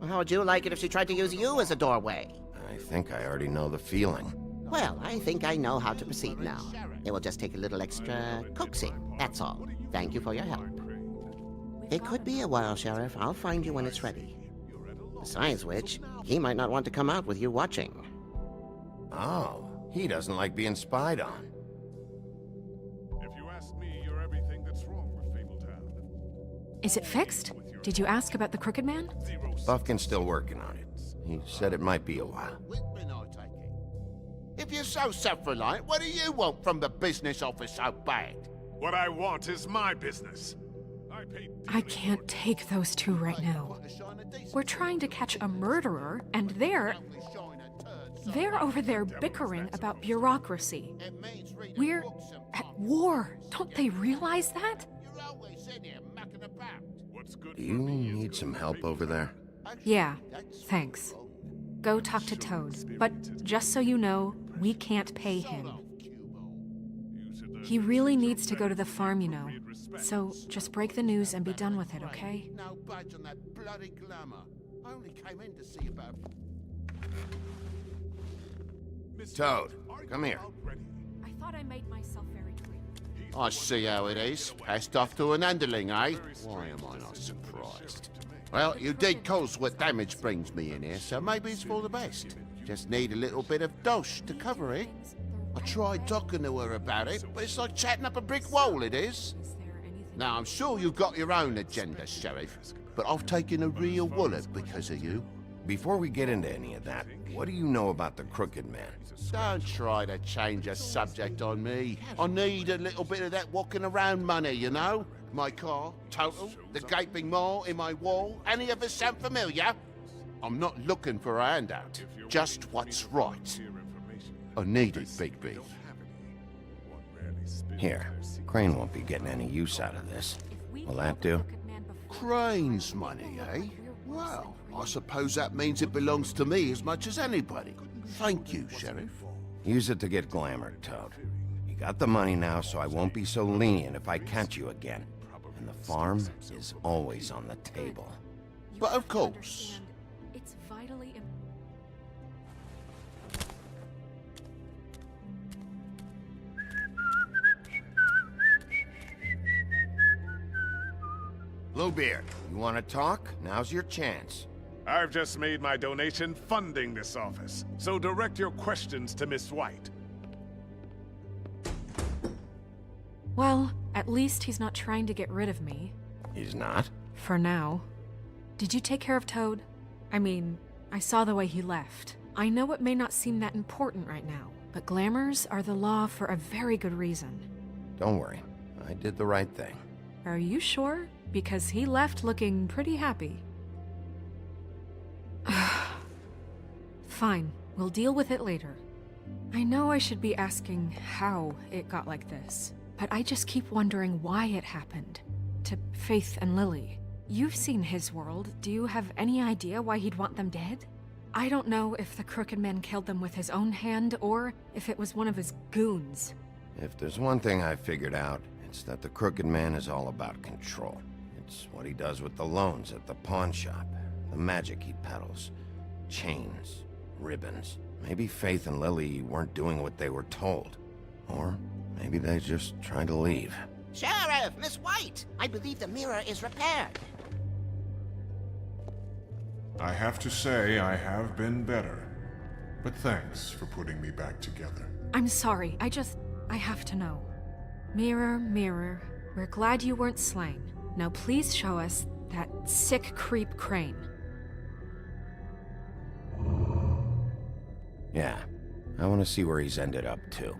How would you like it if she tried to use you as a doorway? I think I already know the feeling. Well, I think I know how to proceed now. It will just take a little extra coaxing, that's all. Thank you for your help. It could be a while, Sheriff. I'll find you when it's ready. Besides which, he might not want to come out with you watching. Oh, he doesn't like being spied on. If you ask me, you're everything that's wrong with Fabletown. Is it fixed? Did you ask about the Crooked Man? Buffkin's still working on it. He said it might be a while. If you're so self-reliant, what do you want from the business office so bad? What I want is my business. I can't take those two right now. We're trying to catch a murderer, and they're over there bickering about bureaucracy. We're at war. Don't they realize that? Do you need some help over there? Yeah, thanks. Go talk to Toad. But just so you know, we can't pay him. He really needs to go to the farm, you know. So just break the news and be done with it, okay? No budge on that bloody glamour. I only came in to see about... Toad, come here. I thought I made myself very clear. I see how it is. Passed off to an underling, eh? Why am I not surprised? Well, you did cause what damage brings me in here, so maybe it's for the best. Just need a little bit of dosh to cover it. I tried talking to her about it, but it's like chatting up a brick wall, it is. Now, I'm sure you've got your own agenda, Sheriff, but I've taken a real wallet because of you. Before we get into any of that, what do you know about the Crooked Man? Don't try to change a subject on me. I need a little bit of that walking around money, you know? My car, total, the gaping maw in my wall. Any of us sound familiar? I'm not looking for a handout, just what's right. I need it, Big B. Here, Crane won't be getting any use out of this. Will that do? Crane's money, eh? Well, I suppose that means it belongs to me as much as anybody. Thank you, Sheriff. Use it to get glamored, Toad. You got the money now, so I won't be so lenient if I catch you again. And the farm is always on the table. But of course. It's vitally important. Bluebeard, you want to talk? Now's your chance. I've just made my donation funding this office, so direct your questions to Miss White. Well, at least he's not trying to get rid of me. He's not? For now. Did you take care of Toad? I mean, I saw the way he left. I know it may not seem that important right now, but glamours are the law for a very good reason. Don't worry. I did the right thing. Are you sure? Because he left looking pretty happy. Fine, we'll deal with it later. I know I should be asking how it got like this, but I just keep wondering why it happened. To Faith and Lily. You've seen his world. Do you have any idea why he'd want them dead? I don't know if the Crooked Man killed them with his own hand, or if it was one of his goons. If there's one thing I figured out, it's that the Crooked Man is all about control. It's what he does with the loans at the pawn shop, the magic he peddles, chains, ribbons. Maybe Faith and Lily weren't doing what they were told. Or maybe they just tried to leave. Sheriff, Miss White! I believe the mirror is repaired. I have to say I have been better. But thanks for putting me back together. I'm sorry, I have to know. Mirror, mirror, we're glad you weren't slain. Now please show us that sick creep Crane. Yeah, I want to see where he's ended up, too.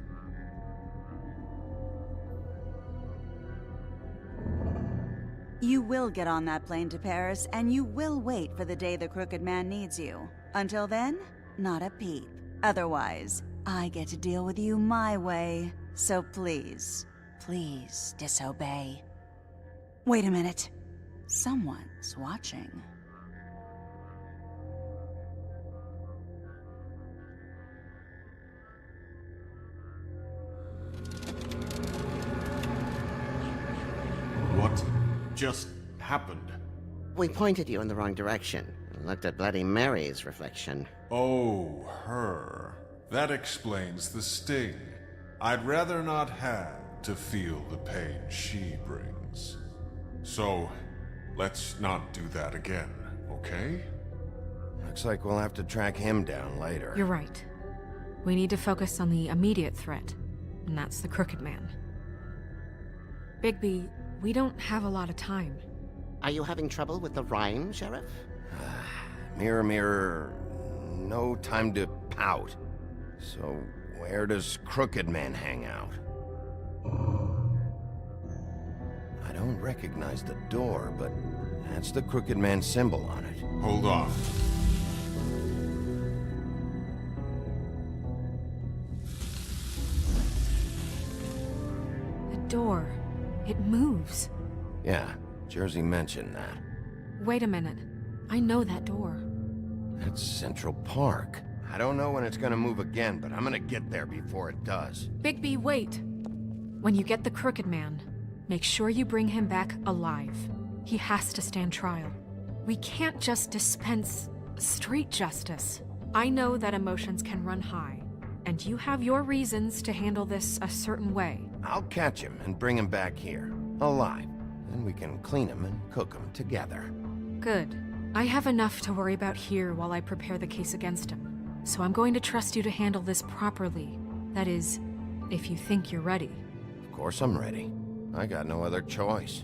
You will get on that plane to Paris, and you will wait for the day the Crooked Man needs you. Until then, not a peep. Otherwise, I get to deal with you my way. So please, please disobey. Wait a minute. Someone's watching. What just happened? We pointed you in the wrong direction and looked at Bloody Mary's reflection. Oh, her. That explains the sting. I'd rather not have to feel the pain she brings. So, let's not do that again, okay? Looks like we'll have to track him down later. You're right. We need to focus on the immediate threat, and that's the Crooked Man. Bigby, we don't have a lot of time. Are you having trouble with the rhyme, Sheriff? Mirror, mirror, no time to pout. So, where does Crooked Man hang out? I don't recognize the door, but that's the Crooked Man symbol on it. Hold on. The door. It moves. Yeah, Jersey mentioned that. Wait a minute. I know that door. That's Central Park. I don't know when it's gonna move again, but I'm gonna get there before it does. Bigby, wait! When you get the Crooked Man, make sure you bring him back alive. He has to stand trial. We can't just dispense street justice. I know that emotions can run high, and you have your reasons to handle this a certain way. I'll catch him and bring him back here, alive. Then we can clean him and cook him together. Good. I have enough to worry about here while I prepare the case against him. So I'm going to trust you to handle this properly. That is, if you think you're ready. Of course I'm ready. I got no other choice.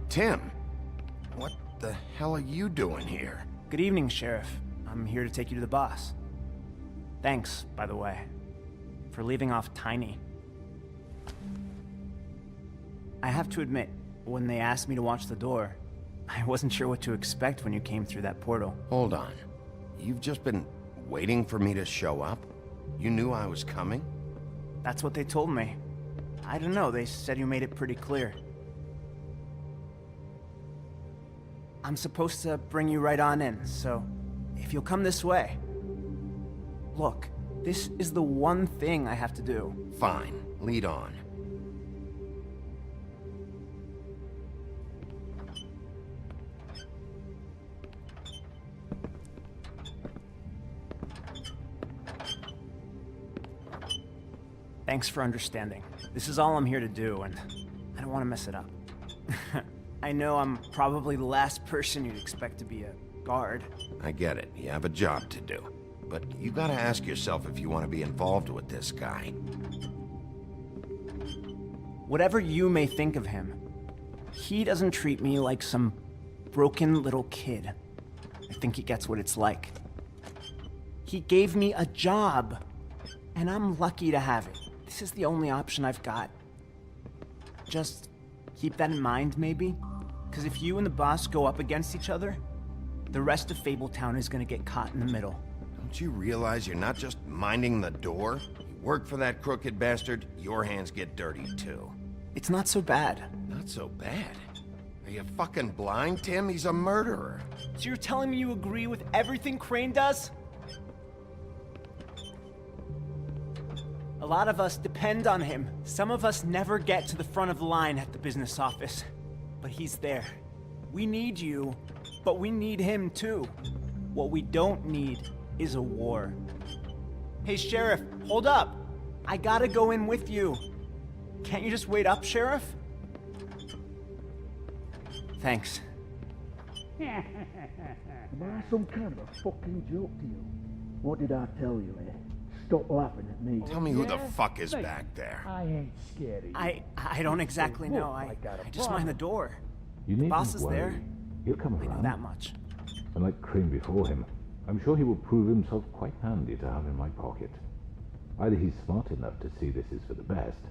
Tim, what the hell are you doing here? Good evening, Sheriff. I'm here to take you to the boss. Thanks, by the way, for leaving off Tiny. I have to admit, when they asked me to watch the door, I wasn't sure what to expect when you came through that portal. Hold on. You've just been waiting for me to show up? You knew I was coming? That's what they told me. I don't know, they said you made it pretty clear. I'm supposed to bring you right on in, so if you'll come this way. Look, this is the one thing I have to do. Fine, lead on. Thanks for understanding. This is all I'm here to do, and I don't want to mess it up. I know I'm probably the last person you'd expect to be a guard. I get it. You have a job to do. But you gotta ask yourself if you want to be involved with this guy. Whatever you may think of him, he doesn't treat me like some broken little kid. I think he gets what it's like. He gave me a job, and I'm lucky to have it. This is the only option I've got. Just keep that in mind, maybe? Because if you and the boss go up against each other, the rest of Fabletown is gonna get caught in the middle. Don't you realize you're not just minding the door? You work for that crooked bastard, your hands get dirty too. It's not so bad. Not so bad? Are you fucking blind, Tim? He's a murderer. So you're telling me you agree with everything Crane does? A lot of us depend on him. Some of us never get to the front of the line at the business office. But he's there. We need you, but we need him too. What we don't need is a war. Hey, Sheriff, hold up. I gotta go in with you. Can't you just wait up, Sheriff? Thanks. Am I some kind of a fucking joke to you? What did I tell you, eh? stop laughing at me. Tell me who the fuck is back there. I ain't scared of you. I don't exactly know. I just mind the door. You The needn't boss is worry. there. He'll come I know around. that much. And like Crane before him, I'm sure he will prove himself quite handy to have in my pocket. Either he's smart enough to see this is for the best.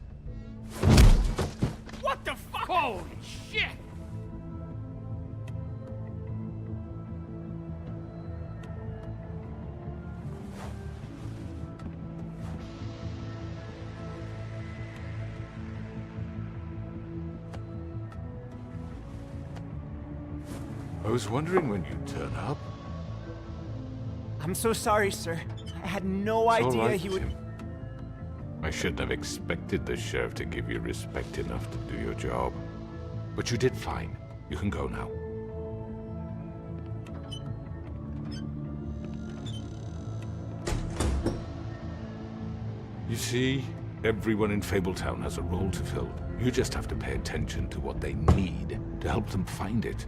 What the fuck? Holy shit! I was wondering when you'd turn up. I'm so sorry, sir. I had no It's all idea right, he would. Tim. I shouldn't have expected the sheriff to give you respect enough to do your job. But you did fine. You can go now. You see, everyone in Fabletown has a role to fill. You just have to pay attention to what they need to help them find it.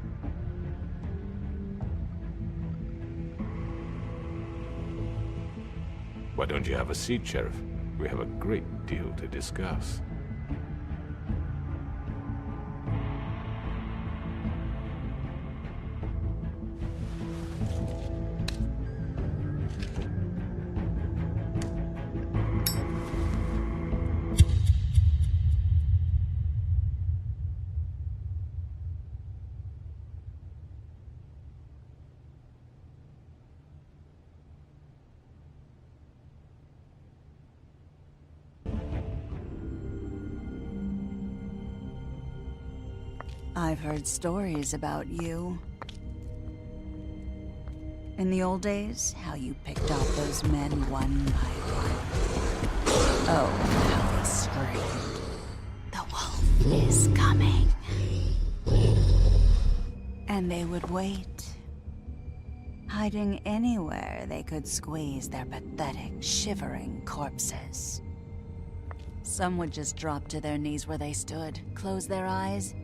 Why don't you have a seat, Sheriff? We have a great deal to discuss. I've heard stories about you. In the old days, how you picked off those men one by one. Oh, how they screamed. The wolf is coming. And they would wait, hiding anywhere they could squeeze their pathetic, shivering corpses. Some would just drop to their knees where they stood, close their eyes,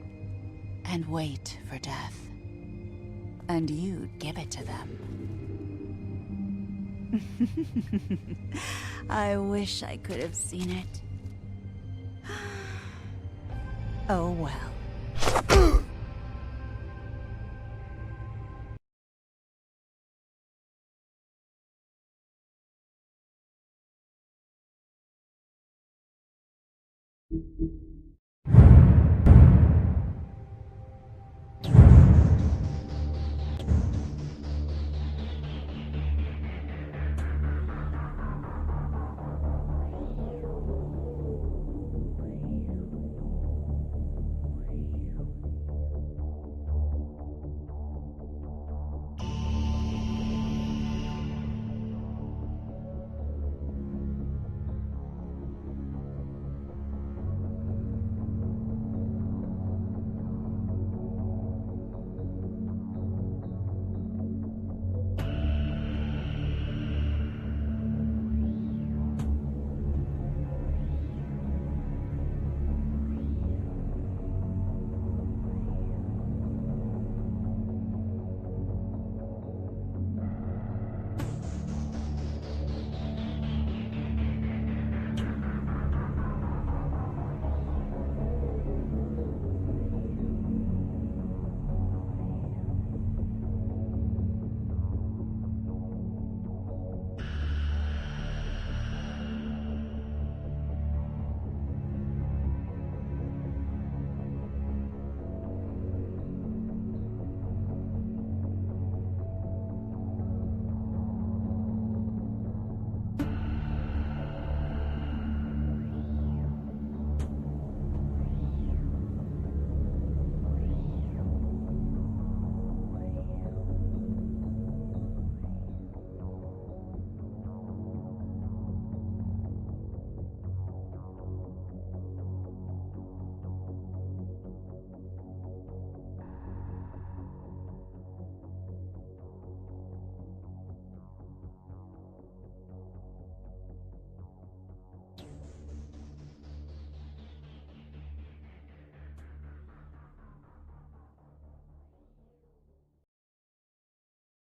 and wait for death. And you'd give it to them. I wish I could have seen it. Oh well.